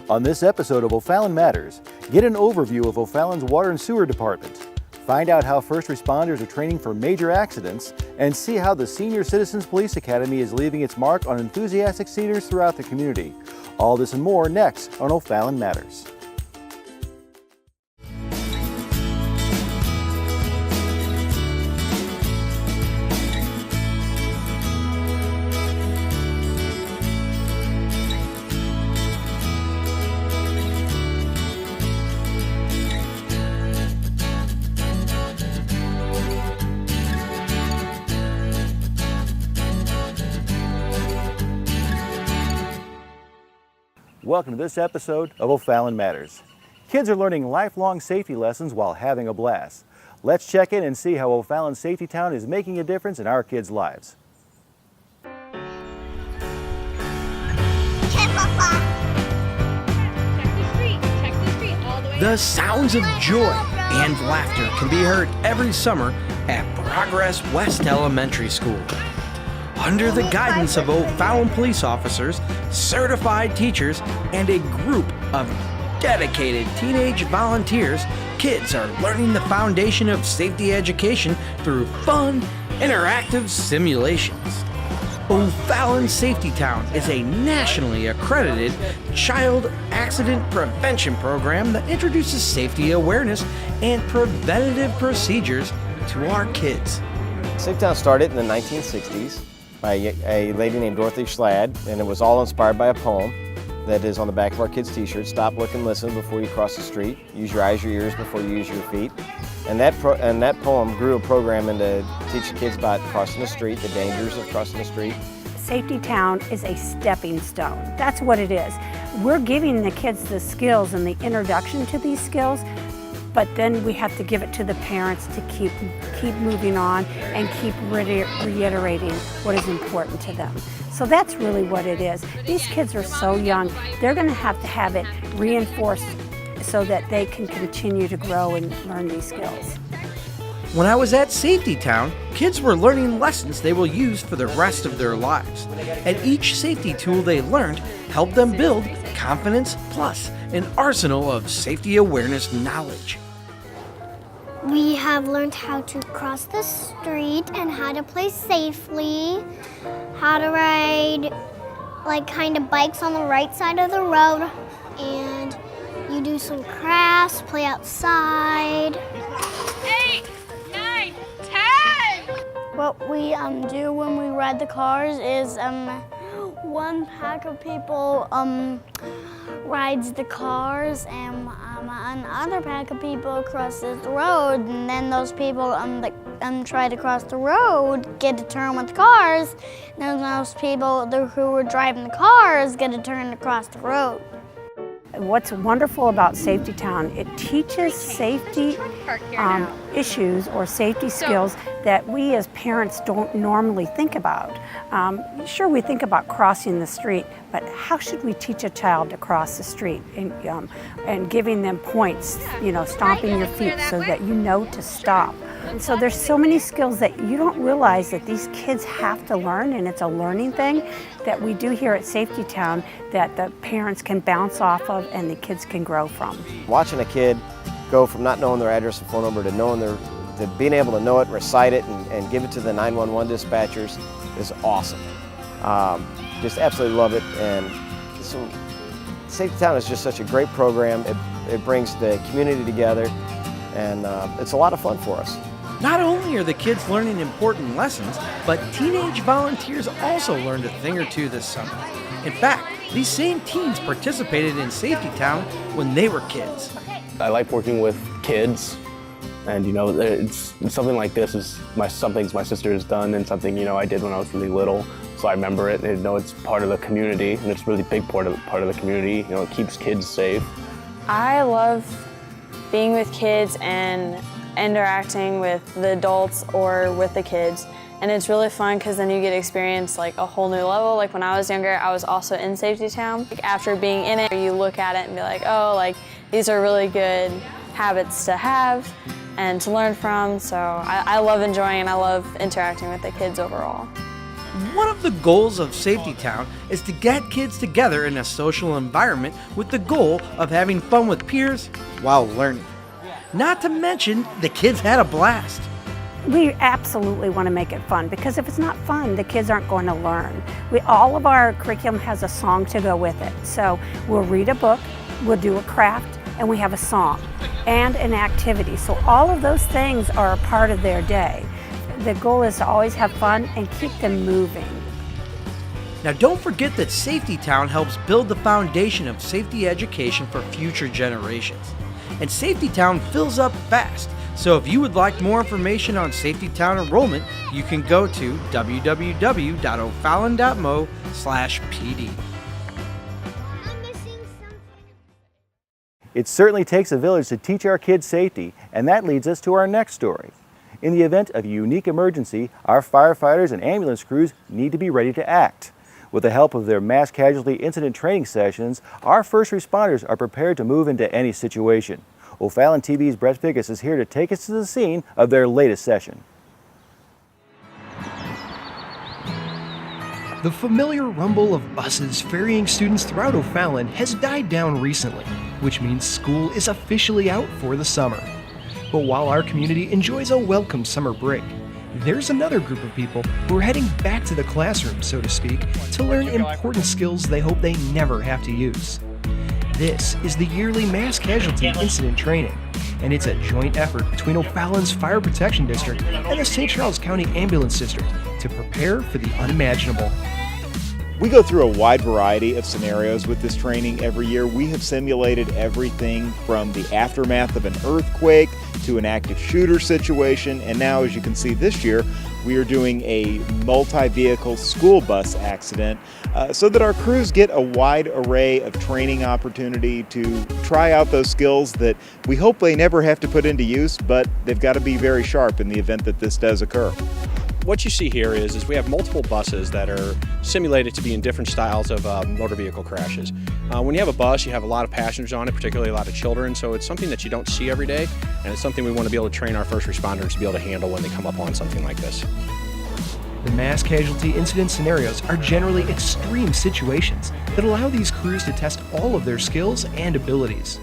On this episode of O'Fallon Matters, get an overview of O'Fallon's Water and Sewer Department. Find out how first responders are training for major accidents and see how the Senior Citizens Police Academy is leaving its mark on enthusiastic seniors throughout the community. All this and more next on O'Fallon Matters. Welcome to this episode of O'Fallon Matters. Kids are learning lifelong safety lessons while having a blast. Let's check in and see how O'Fallon Safety Town is making a difference in our kids' lives. The sounds of joy and laughter can be heard every summer at Progress West Elementary School. Under the guidance of O'Fallon police officers, certified teachers, and a group of dedicated teenage volunteers, kids are learning the foundation of safety education through fun, interactive simulations. O'Fallon Safety Town is a nationally accredited child accident prevention program that introduces safety awareness and preventative procedures to our kids. Safety Town started in the 1960s. by a lady named Dorothy Schladd, and it was all inspired by a poem that is on the back of our kids' t-shirts. Stop, look, and listen before you cross the street. Use your eyes, your ears before you use your feet. And that poem grew a program into teaching kids about crossing the street, the dangers of crossing the street. Safety Town is a stepping stone. That's what it is. We're giving the kids the skills and the introduction to these skills, but then we have to give it to the parents to keep moving on and keep reiterating what is important to them. So that's really what it is. These kids are so young, they're going to have it reinforced so that they can continue to grow and learn these skills. When I was at Safety Town, kids were learning lessons they will use for the rest of their lives. And each safety tool they learned helped them build confidence plus an arsenal of safety awareness knowledge. We have learned how to cross the street and how to play safely, how to ride kind of bikes on the right side of the road, and you do some crafts, play outside. 8, 9, 10! What we do when we ride the cars is one pack of people rides the cars, and another pack of people crosses the road, and then those people try to cross the road get to turn with the cars, and then those people who were driving the cars get to turn across the road. What's wonderful about Safety Town, it teaches safety issues or safety skills that we as parents don't normally think about. Sure, we think about crossing the street, but how should we teach a child to cross the street and giving them points, stomping your feet so that you know to stop. And so there's so many skills that you don't realize that these kids have to learn, and it's a learning thing that we do here at Safety Town that the parents can bounce off of and the kids can grow from. Watching a kid go from not knowing their address and phone number to knowing to being able to know it, recite it, and give it to the 911 dispatchers is awesome. Just absolutely love it. And so Safety Town is just such a great program. It brings the community together, and it's a lot of fun for us. Not only are the kids learning important lessons, but teenage volunteers also learned a thing or two this summer. In fact, these same teens participated in Safety Town when they were kids. I like working with kids, and it's something like this is something my sister has done, and something I did when I was really little. So I remember it, and it's part of the community, and it's a really big part of the community. It keeps kids safe. I love being with kids and interacting with the adults or with the kids, and it's really fun because then you get to experience a whole new level. When I was younger, I was also in Safety Town. After being in it, you look at it and be like, oh, these are really good habits to have and to learn from. So I love enjoying and I love interacting with the kids overall. One of the goals of Safety Town is to get kids together in a social environment with the goal of having fun with peers while learning. Not to mention, the kids had a blast. We absolutely want to make it fun, because if it's not fun, the kids aren't going to learn. All of our curriculum has a song to go with it. So we'll read a book, we'll do a craft, and we have a song and an activity. So all of those things are a part of their day. The goal is to always have fun and keep them moving. Now don't forget that Safety Town helps build the foundation of safety education for future generations. And Safety Town fills up fast. So if you would like more information on Safety Town enrollment, you can go to www.o'fallon.mo/pd. It certainly takes a village to teach our kids safety, and that leads us to our next story. In the event of a unique emergency, our firefighters and ambulance crews need to be ready to act. With the help of their mass casualty incident training sessions, our first responders are prepared to move into any situation. OFallonTV's Brett Figgis is here to take us to the scene of their latest session. The familiar rumble of buses ferrying students throughout O'Fallon has died down recently, which means school is officially out for the summer. But while our community enjoys a welcome summer break, there's another group of people who are heading back to the classroom, so to speak, to learn important skills they hope they never have to use. This is the yearly Mass Casualty Incident Training, and it's a joint effort between O'Fallon's Fire Protection District and the St. Charles County Ambulance District to prepare for the unimaginable. We go through a wide variety of scenarios with this training every year. We have simulated everything from the aftermath of an earthquake to an active shooter situation, and now, as you can see this year, we are doing a multi-vehicle school bus accident so that our crews get a wide array of training opportunity to try out those skills that we hope they never have to put into use, but they've got to be very sharp in the event that this does occur. What you see here is we have multiple buses that are simulated to be in different styles of motor vehicle crashes. When you have a bus, you have a lot of passengers on it, particularly a lot of children, so it's something that you don't see every day, and it's something we want to be able to train our first responders to be able to handle when they come up on something like this. The mass casualty incident scenarios are generally extreme situations that allow these crews to test all of their skills and abilities.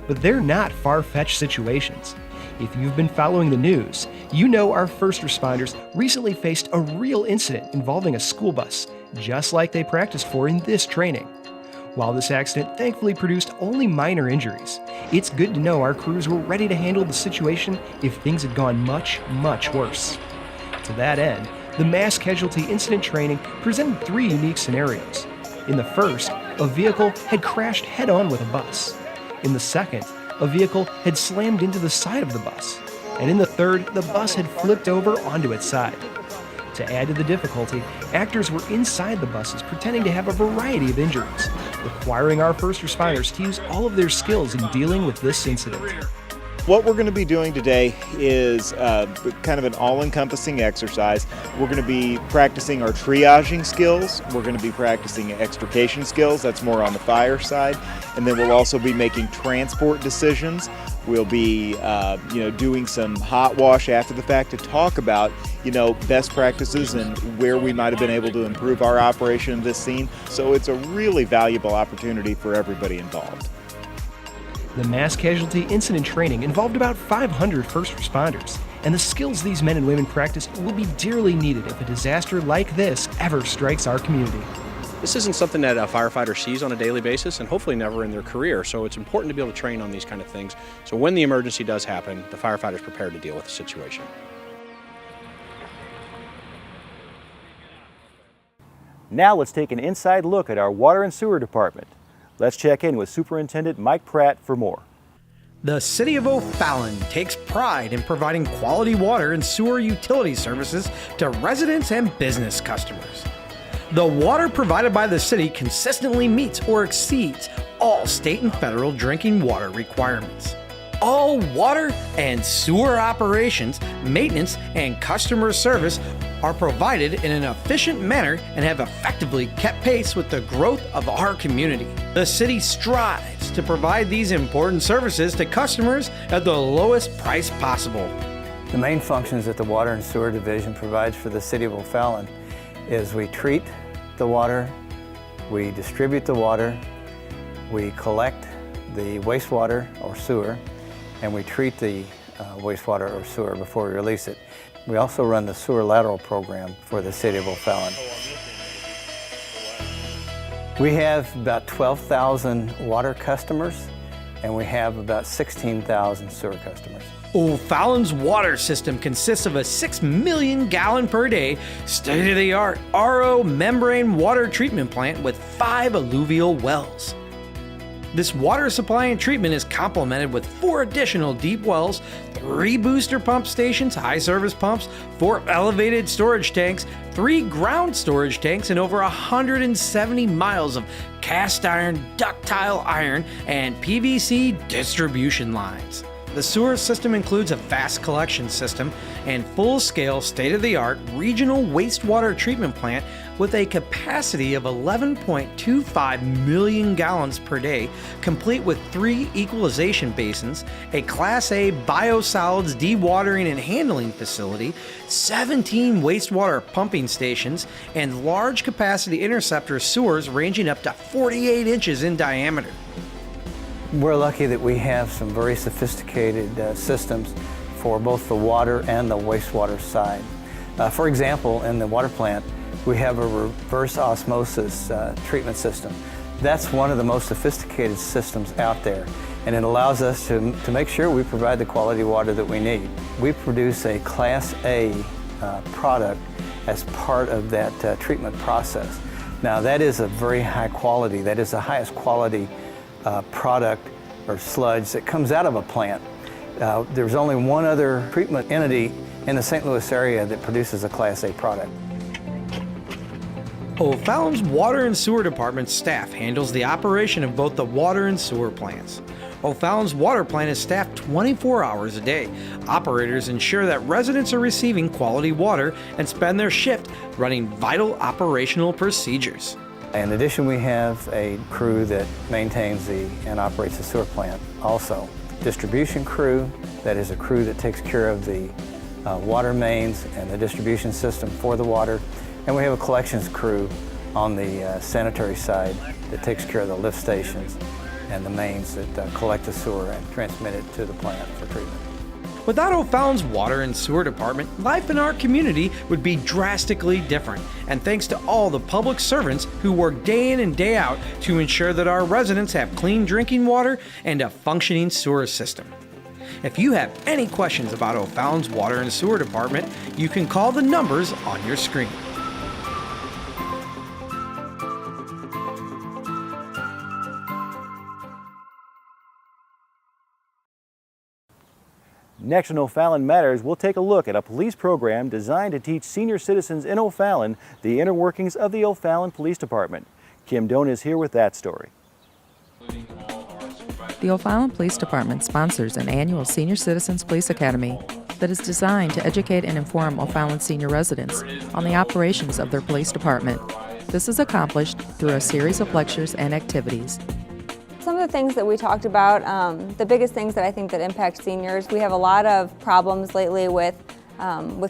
But they're not far-fetched situations. If you've been following the news, you know our first responders recently faced a real incident involving a school bus, just like they practiced for in this training. While this accident thankfully produced only minor injuries, it's good to know our crews were ready to handle the situation if things had gone much, much worse. To that end, the Mass Casualty Incident Training presented 3 unique scenarios. In the first, a vehicle had crashed head-on with a bus. In the second, a vehicle had slammed into the side of the bus. And in the third, the bus had flipped over onto its side. To add to the difficulty, actors were inside the buses pretending to have a variety of injuries, requiring our first responders to use all of their skills in dealing with this incident. What we're going to be doing today is kind of an all-encompassing exercise. We're going to be practicing our triaging skills. We're going to be practicing extrication skills. That's more on the fire side. And then we'll also be making transport decisions. We'll be doing some hot wash after the fact to talk about best practices and where we might have been able to improve our operation of this scene. So it's a really valuable opportunity for everybody involved. The Mass Casualty Incident Training involved about 500 first responders, and the skills these men and women practiced will be dearly needed if a disaster like this ever strikes our community. This isn't something that a firefighter sees on a daily basis and hopefully never in their career, so it's important to be able to train on these kind of things. So when the emergency does happen, the firefighter's prepared to deal with the situation. Now let's take an inside look at our water and sewer department. Let's check in with Superintendent Mike Pratt for more. The City of O'Fallon takes pride in providing quality water and sewer utility services to residents and business customers. The water provided by the city consistently meets or exceeds all state and federal drinking water requirements. All water and sewer operations, maintenance, and customer service are provided in an efficient manner and have effectively kept pace with the growth of our community. The city strives to provide these important services to customers at the lowest price possible. The main functions that the Water and Sewer Division provides for the City of O'Fallon is we treat the water, we distribute the water, we collect the wastewater or sewer, and we treat the wastewater or sewer before we release it. We also run the sewer lateral program for the city of O'Fallon. We have about 12,000 water customers, and we have about 16,000 sewer customers. O'Fallon's water system consists of a 6 million gallon per day, state-of-the-art RO membrane water treatment plant with 5 alluvial wells. This water supply and treatment is complemented with 4 additional deep wells, 3 booster pump stations, high service pumps, 4 elevated storage tanks, 3 ground storage tanks, and over 170 miles of cast iron, ductile iron, and PVC distribution lines. The sewer system includes a fast collection system and full-scale, state-of-the-art regional wastewater treatment plant with a capacity of 11.25 million gallons per day, complete with 3 equalization basins, a Class A biosolids dewatering and handling facility, 17 wastewater pumping stations, and large capacity interceptor sewers ranging up to 48 inches in diameter. We're lucky that we have some very sophisticated systems for both the water and the wastewater side. For example, in the water plant, we have a reverse osmosis treatment system. That's one of the most sophisticated systems out there, and it allows us to make sure we provide the quality water that we need. We produce a Class A product as part of that treatment process. Now, that is a very high quality, that is the highest quality product or sludge that comes out of a plant. There's only one other treatment entity in the St. Louis area that produces a Class A product. O'Fallon's Water and Sewer Department staff handles the operation of both the water and sewer plants. O'Fallon's water plant is staffed 24 hours a day. Operators ensure that residents are receiving quality water and spend their shift running vital operational procedures. In addition, we have a crew that maintains and operates the sewer plant. Also, distribution crew, that is a crew that takes care of the water mains and the distribution system for the water. And we have a collections crew on the sanitary side that takes care of the lift stations and the mains that collect the sewer and transmit it to the plant for treatment. Without O'Fallon's Water and Sewer Department, life in our community would be drastically different. And thanks to all the public servants who work day in and day out to ensure that our residents have clean drinking water and a functioning sewer system. If you have any questions about O'Fallon's Water and Sewer Department, you can call the numbers on your screen. Next on O'Fallon Matters, we'll take a look at a police program designed to teach senior citizens in O'Fallon the inner workings of the O'Fallon Police Department. Kim Doan is here with that story. The O'Fallon Police Department sponsors an annual Senior Citizens Police Academy that is designed to educate and inform O'Fallon senior residents on the operations of their police department. This is accomplished through a series of lectures and activities. Some of the things that we talked about, the biggest things that I think that impact seniors, we have a lot of problems lately with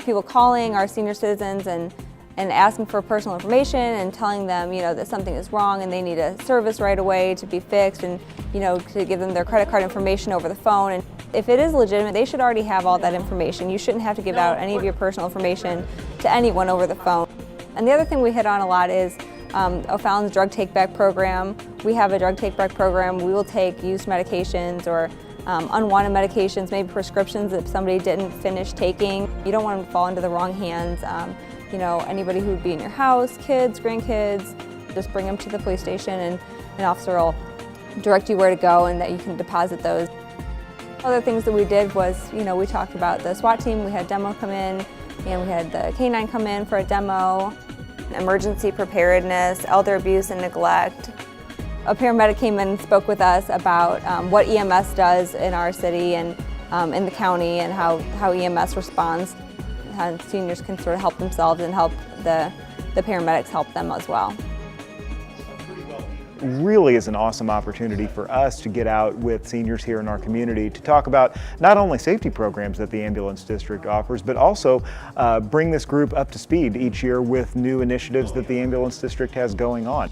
people calling our senior citizens and asking for personal information and telling them, that something is wrong and they need a service right away to be fixed and, to give them their credit card information over the phone. And if it is legitimate, they should already have all that information. You shouldn't have to give out any of your personal information to anyone over the phone. And the other thing we hit on a lot is O'Fallon's drug take-back program. We have a drug take-back program. We will take used medications or unwanted medications, maybe prescriptions that somebody didn't finish taking. You don't want them to fall into the wrong hands. Anybody who would be in your house, kids, grandkids, just bring them to the police station and an officer will direct you where to go and that you can deposit those. Other things that we did was, we talked about the SWAT team. We had demo come in and we had the K-9 come in for a demo. Emergency preparedness, elder abuse and neglect. A paramedic came in and spoke with us about what EMS does in our city and in the county and how EMS responds. How seniors can sort of help themselves and help the paramedics help them as well. really is an awesome opportunity for us to get out with seniors here in our community to talk about not only safety programs that the ambulance district offers, but also bring this group up to speed each year with new initiatives that the ambulance district has going on.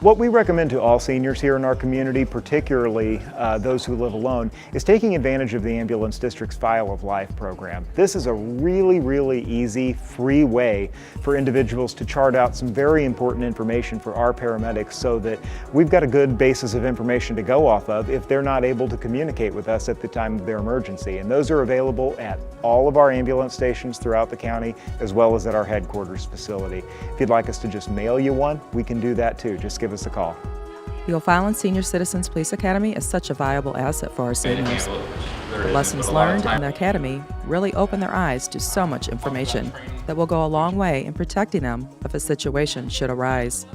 What we recommend to all seniors here in our community, particularly those who live alone, is taking advantage of the Ambulance District's File of Life program. This is a really easy, free way for individuals to chart out some very important information for our paramedics so that we've got a good basis of information to go off of if they're not able to communicate with us at the time of their emergency. And those are available at all of our ambulance stations throughout the county, as well as at our headquarters facility. If you'd like us to just mail you one, we can do that too. Just give us a call. The O'Fallon Senior Citizens Police Academy is such a viable asset for our seniors. The lessons learned in the academy really open their eyes to so much information that will go a long way in protecting them if a situation should arise.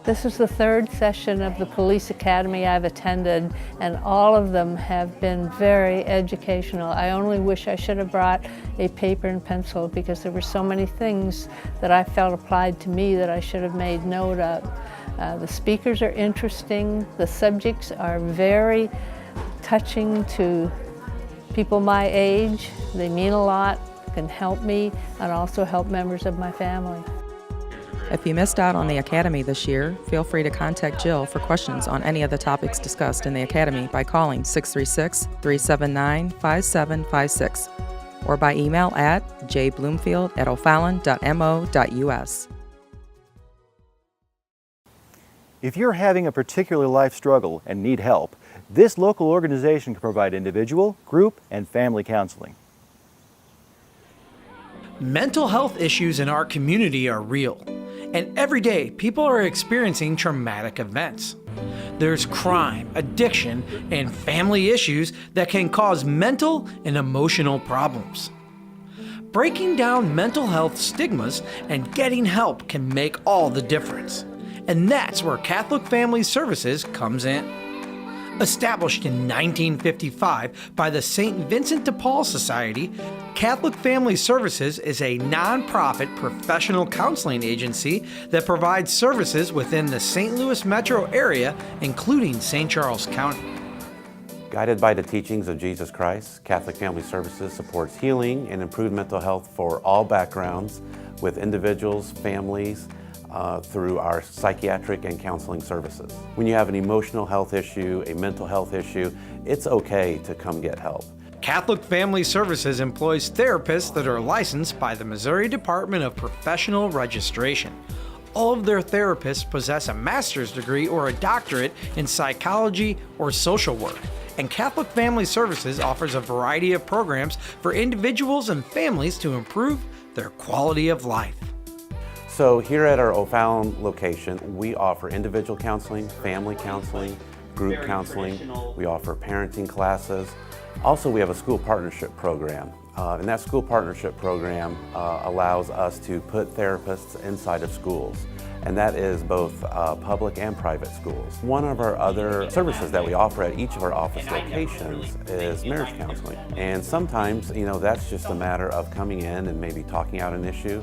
This is the third session of the Police Academy I've attended, and all of them have been very educational. I only wish I should have brought a paper and pencil because there were so many things that I felt applied to me that I should have made note of. The speakers are interesting. The subjects are very touching to people my age. They mean a lot, can help me, and also help members of my family. If you missed out on the Academy this year, feel free to contact Jill for questions on any of the topics discussed in the Academy by calling 636-379-5756 or by email at jbloomfield@ofallon.mo.us. If you're having a particular life struggle and need help, this local organization can provide individual, group, and family counseling. Mental health issues in our community are real, and every day people are experiencing traumatic events. There's crime, addiction, and family issues that can cause mental and emotional problems. Breaking down mental health stigmas and getting help can make all the difference. And that's where Catholic Family Services comes in. Established in 1955 by the St. Vincent de Paul Society, Catholic Family Services is a nonprofit professional counseling agency that provides services within the St. Louis metro area, including St. Charles County. Guided by the teachings of Jesus Christ, Catholic Family Services supports healing and improved mental health for all backgrounds with individuals, families, through our psychiatric and counseling services. When you have an emotional health issue, a mental health issue, it's okay to come get help. Catholic Family Services employs therapists that are licensed by the Missouri Department of Professional Registration. All of their therapists possess a master's degree or a doctorate in psychology or social work. And Catholic Family Services offers a variety of programs for individuals and families to improve their quality of life. So here at our O'Fallon location, we offer individual counseling, family counseling, group counseling. We offer parenting classes. Also, we have a school partnership program. And that school partnership program allows us to put therapists inside of schools. And that is both public and private schools. One of our other services that we offer at each of our office locations is marriage counseling. And sometimes, that's just a matter of coming in and maybe talking out an issue.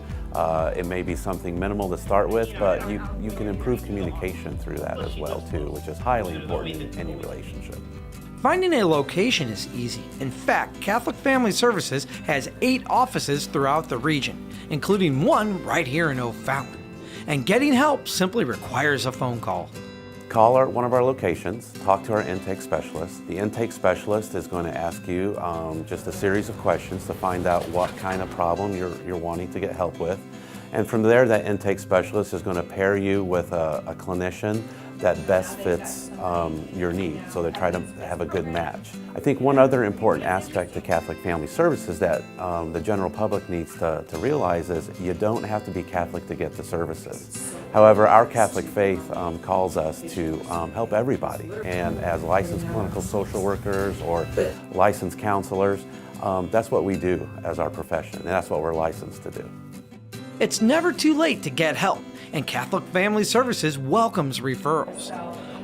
It may be something minimal to start with, but you can improve communication through that as well too, which is highly important in any relationship. Finding a location is easy. In fact, Catholic Family Services has 8 offices throughout the region, including one right here in O'Fallon. And getting help simply requires a phone call. Call one of our locations, talk to our intake specialist. The intake specialist is going to ask you just a series of questions to find out what kind of problem you're wanting to get help with. And from there, that intake specialist is going to pair you with a clinician that best fits your needs, so they try to have a good match. I think one other important aspect to Catholic Family Services that the general public needs to realize is you don't have to be Catholic to get the services. However, our Catholic faith calls us to help everybody, and as licensed clinical social workers or licensed counselors, that's what we do as our profession, and that's what we're licensed to do. It's never too late to get help, and Catholic Family Services welcomes referrals.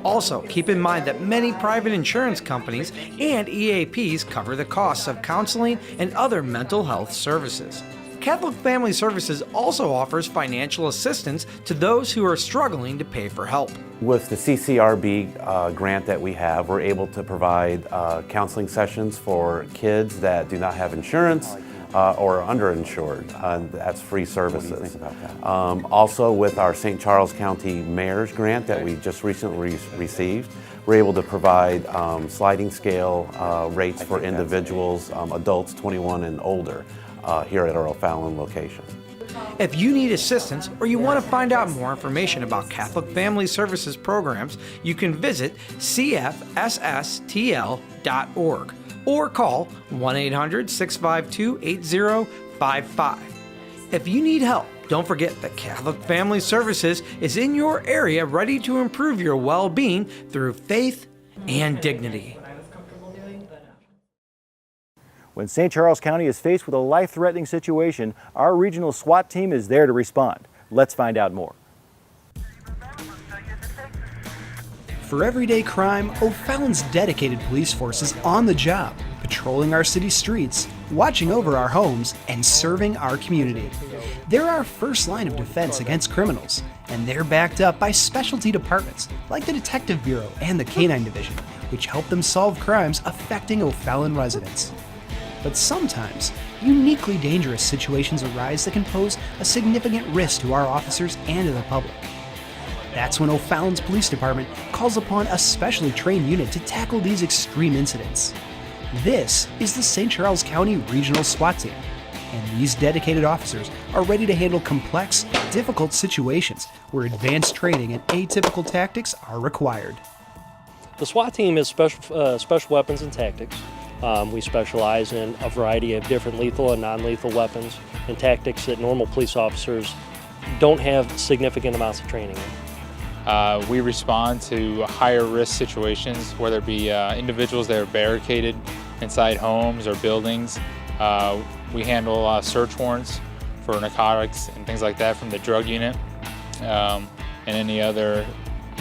Also, keep in mind that many private insurance companies and EAPs cover the costs of counseling and other mental health services. Catholic Family Services also offers financial assistance to those who are struggling to pay for help. With the CCRB grant that we have, we're able to provide counseling sessions for kids that do not have insurance or are underinsured. That's free services. What do you think about that? Also, with our St. Charles County Mayor's grant that we just recently received, we're able to provide sliding scale rates for individuals, adults 21 and older, here at our O'Fallon location. If you need assistance or you want to find out more information about Catholic Family Services programs, you can visit cfssTL.org or call 1-800-652-8055. If you need help, don't forget that Catholic Family Services is in your area, ready to improve your well-being through faith and dignity. When St. Charles County is faced with a life-threatening situation, our regional SWAT team is there to respond. Let's find out more. For everyday crime, O'Fallon's dedicated police force is on the job, patrolling our city streets, watching over our homes, and serving our community. They're our first line of defense against criminals, and they're backed up by specialty departments like the Detective Bureau and the Canine Division, which help them solve crimes affecting O'Fallon residents. But sometimes, uniquely dangerous situations arise that can pose a significant risk to our officers and to the public. That's when O'Fallon's Police Department calls upon a specially trained unit to tackle these extreme incidents. This is the St. Charles County Regional SWAT Team, and these dedicated officers are ready to handle complex, difficult situations where advanced training and atypical tactics are required. The SWAT team is special weapons and tactics. We specialize in a variety of different lethal and non-lethal weapons and tactics that normal police officers don't have significant amounts of training in. We respond to higher risk situations, whether it be individuals that are barricaded inside homes or buildings. We handle search warrants for narcotics and things like that from the drug unit, and any other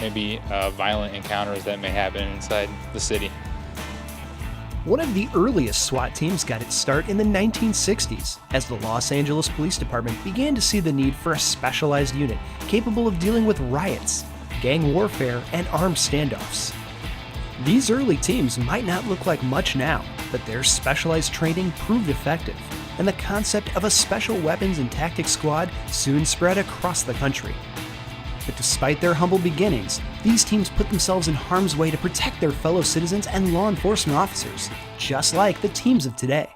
maybe violent encounters that may happen inside the city. One of the earliest SWAT teams got its start in the 1960s, as the Los Angeles Police Department began to see the need for a specialized unit capable of dealing with riots, gang warfare, and armed standoffs. These early teams might not look like much now, but their specialized training proved effective, and the concept of a special weapons and tactics squad soon spread across the country. But despite their humble beginnings, these teams put themselves in harm's way to protect their fellow citizens and law enforcement officers, just like the teams of today.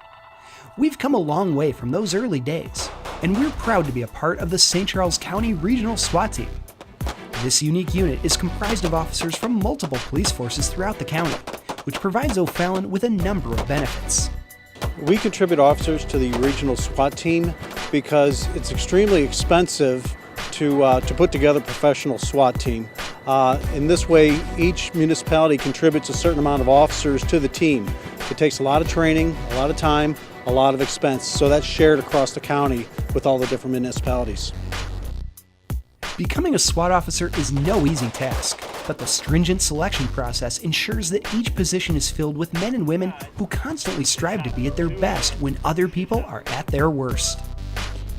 We've come a long way from those early days, and we're proud to be a part of the St. Charles County Regional SWAT Team. This unique unit is comprised of officers from multiple police forces throughout the county, which provides O'Fallon with a number of benefits. We contribute officers to the regional SWAT team because it's extremely expensive to put together a professional SWAT team. In this way, each municipality contributes a certain amount of officers to the team. It takes a lot of training, a lot of time, a lot of expense, so that's shared across the county with all the different municipalities. Becoming a SWAT officer is no easy task, but the stringent selection process ensures that each position is filled with men and women who constantly strive to be at their best when other people are at their worst.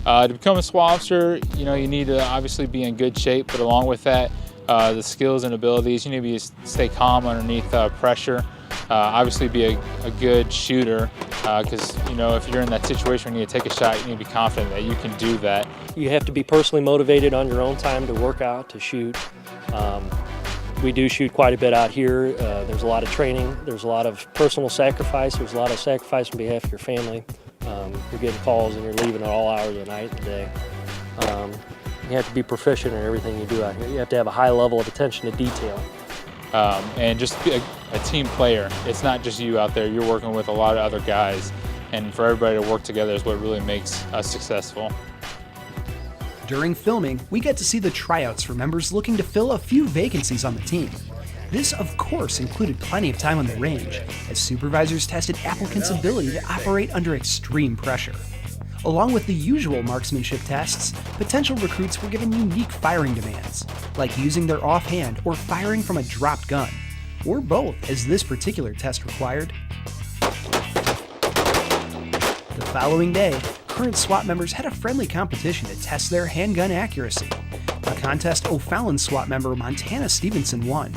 To become a SWAT officer, you need to obviously be in good shape, but along with that, the skills and abilities, you need to stay calm underneath pressure. Obviously be a good shooter, because if you're in that situation where you need to take a shot, you need to be confident that you can do that. You have to be personally motivated on your own time to work out, to shoot. We do shoot quite a bit out here. There's a lot of training, there's a lot of personal sacrifice, there's a lot of sacrifice on behalf of your family. You're getting calls and you're leaving at all hours of the night and day. You have to be proficient in everything you do out here. You have to have a high level of attention to detail. And just be a team player. It's not just you out there, you're working with a lot of other guys, and for everybody to work together is what really makes us successful. During filming, we get to see the tryouts for members looking to fill a few vacancies on the team. This, of course, included plenty of time on the range, as supervisors tested applicants' ability to operate under extreme pressure. Along with the usual marksmanship tests, potential recruits were given unique firing demands, like using their offhand or firing from a dropped gun, or both, as this particular test required. The following day, current SWAT members had a friendly competition to test their handgun accuracy. A contest O'Fallon SWAT member Montana Stevenson won.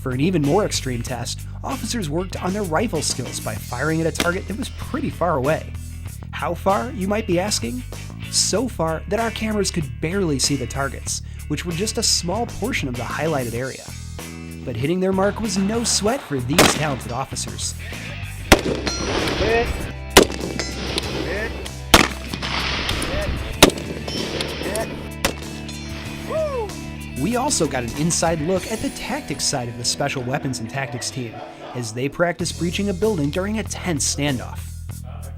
For an even more extreme test, officers worked on their rifle skills by firing at a target that was pretty far away. How far, you might be asking? So far that our cameras could barely see the targets, which were just a small portion of the highlighted area. But hitting their mark was no sweat for these talented officers. We also got an inside look at the tactics side of the Special Weapons and Tactics team, as they practice breaching a building during a tense standoff.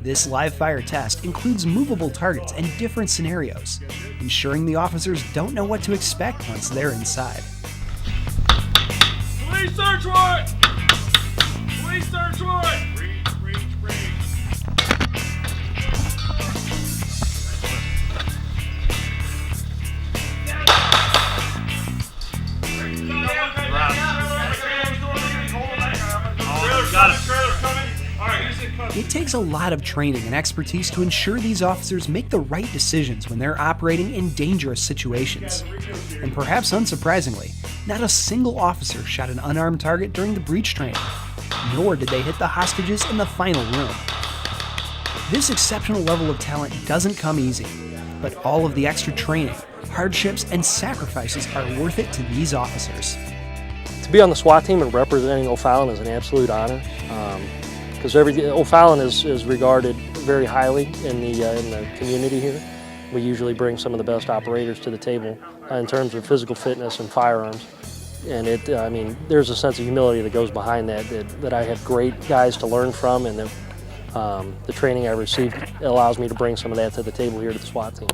This live fire test includes movable targets and different scenarios, ensuring the officers don't know what to expect once they're inside. Police search warrant! Police search warrant! It takes a lot of training and expertise to ensure these officers make the right decisions when they're operating in dangerous situations. And perhaps unsurprisingly, not a single officer shot an unarmed target during the breach training, nor did they hit the hostages in the final room. This exceptional level of talent doesn't come easy, but all of the extra training, hardships, and sacrifices are worth it to these officers. To be on the SWAT team and representing O'Fallon is an absolute honor, because O'Fallon is regarded very highly in the community here. We usually bring some of the best operators to the table in terms of physical fitness and firearms. And I mean, there's a sense of humility that goes behind that I have great guys to learn from, and the training I received allows me to bring some of that to the table here to the SWAT team.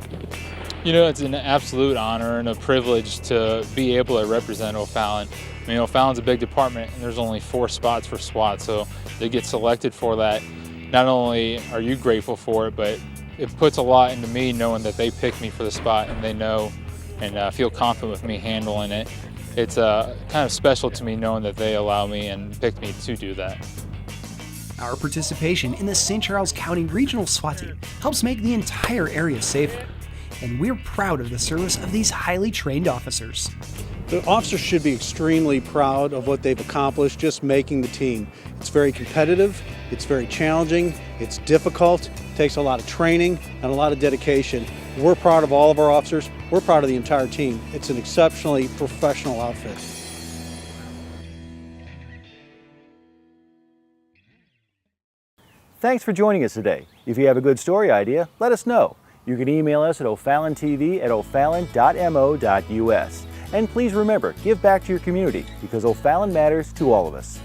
You know, it's an absolute honor and a privilege to be able to represent O'Fallon. I mean, O'Fallon's a big department, and there's only 4 spots for SWAT, so they get selected for that. Not only are you grateful for it, but it puts a lot into me knowing that they picked me for the spot and they know and feel confident with me handling it. It's kind of special to me knowing that they allow me and picked me to do that. Our participation in the St. Charles County Regional SWAT Team helps make the entire area safer, and we're proud of the service of these highly trained officers. The officers should be extremely proud of what they've accomplished just making the team. It's very competitive, it's very challenging, it's difficult, it takes a lot of training and a lot of dedication. We're proud of all of our officers, we're proud of the entire team. It's an exceptionally professional outfit. Thanks for joining us today. If you have a good story idea, let us know. You can email us at OFallonTV@ofallon.mo.us. And please remember, give back to your community, because O'Fallon matters to all of us.